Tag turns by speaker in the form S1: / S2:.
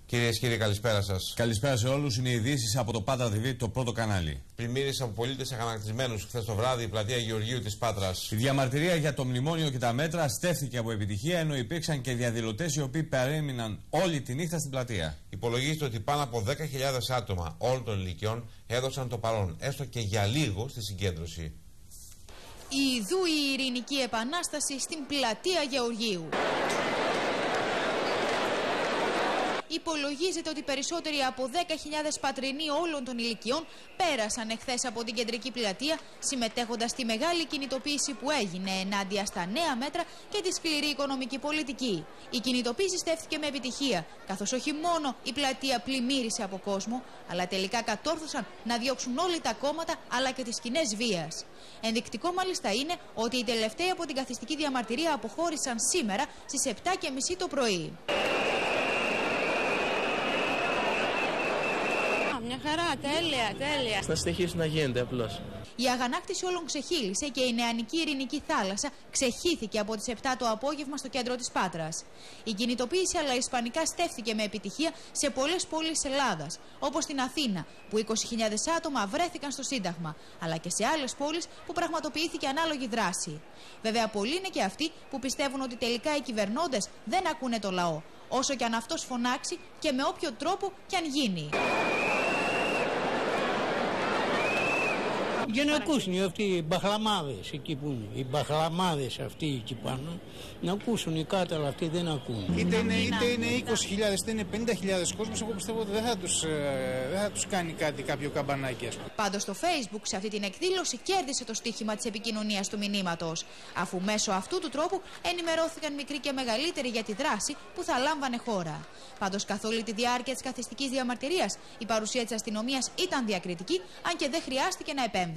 S1: Κυρίες και κύριοι, καλησπέρα σας.
S2: Καλησπέρα σε όλους. Είναι ειδήσεις από το Πάτρα TV, το πρώτο κανάλι.
S1: Πλημμύρες από πολίτες αγανακτισμένους χθες το βράδυ, η πλατεία Γεωργίου της Πάτρας.
S2: Η διαμαρτυρία για το μνημόνιο και τα μέτρα στέφθηκε από επιτυχία, ενώ υπήρξαν και διαδηλωτές οι οποίοι παρέμειναν όλη τη νύχτα στην πλατεία.
S1: Υπολογίζεται ότι πάνω από 10.000 άτομα όλων των ηλικιών έδωσαν το παρόν, έστω και για λίγο, στη συγκέντρωση.
S3: Ιδού η ειρηνική επανάσταση στην πλατεία Γεωργίου. Υπολογίζεται ότι περισσότεροι από 10.000 πατρινοί όλων των ηλικιών πέρασαν εχθές από την κεντρική πλατεία, συμμετέχοντας στη μεγάλη κινητοποίηση που έγινε ενάντια στα νέα μέτρα και τη σκληρή οικονομική πολιτική. Η κινητοποίηση στέφθηκε με επιτυχία, καθώς όχι μόνο η πλατεία πλημμύρισε από κόσμο, αλλά τελικά κατόρθωσαν να διώξουν όλοι τα κόμματα αλλά και τις σκηνές βίας. Ενδεικτικό μάλιστα είναι ότι οι τελευταίοι από την καθιστική διαμαρτυρία αποχώρησαν σήμερα στις 7:30 το πρωί.
S4: Μια χαρά, τέλεια.
S5: Να συνεχίσει να γίνεται απλώς.
S3: Η αγανάκτηση όλων ξεχύλισε και η νεανική ειρηνική θάλασσα ξεχύθηκε από τις 7 το απόγευμα στο κέντρο της Πάτρας. Η κινητοποίηση αλλά ισπανικά στέφθηκε με επιτυχία σε πολλές πόλεις της Ελλάδας, όπως στην Αθήνα, που 20.000 άτομα βρέθηκαν στο Σύνταγμα, αλλά και σε άλλες πόλεις που πραγματοποιήθηκε ανάλογη δράση. Βέβαια, πολλοί είναι και αυτοί που πιστεύουν ότι τελικά οι κυβερνώντες δεν ακούνε το λαό, όσο και αν αυτός φωνάξει και με όποιο τρόπο κι αν γίνει.
S6: Για να ακούσουν αυτοί οι μπαχλαμάδες εκεί που είναι, οι μπαχλαμάδες αυτοί εκεί πάνω, να ακούσουν, οι κάτω αυτοί δεν ακούν.
S7: Είτε είναι 20.000 είτε είναι 50.000 κόσμος, εγώ πιστεύω ότι δεν θα τους κάνει κάτι κάποιο καμπανάκι, ας πούμε.
S3: Πάντως στο Facebook σε αυτή την εκδήλωση κέρδισε το στίχημα της επικοινωνίας του μηνύματος, αφού μέσω αυτού του τρόπου ενημερώθηκαν μικροί και μεγαλύτεροι για τη δράση που θα λάμβανε χώρα. Πάντως καθ' όλη τη διάρκεια της καθιστικής διαμαρτυρίας η παρουσία της αστυνομίας ήταν διακριτική, αν και δεν χρειάστηκε να επέμβει.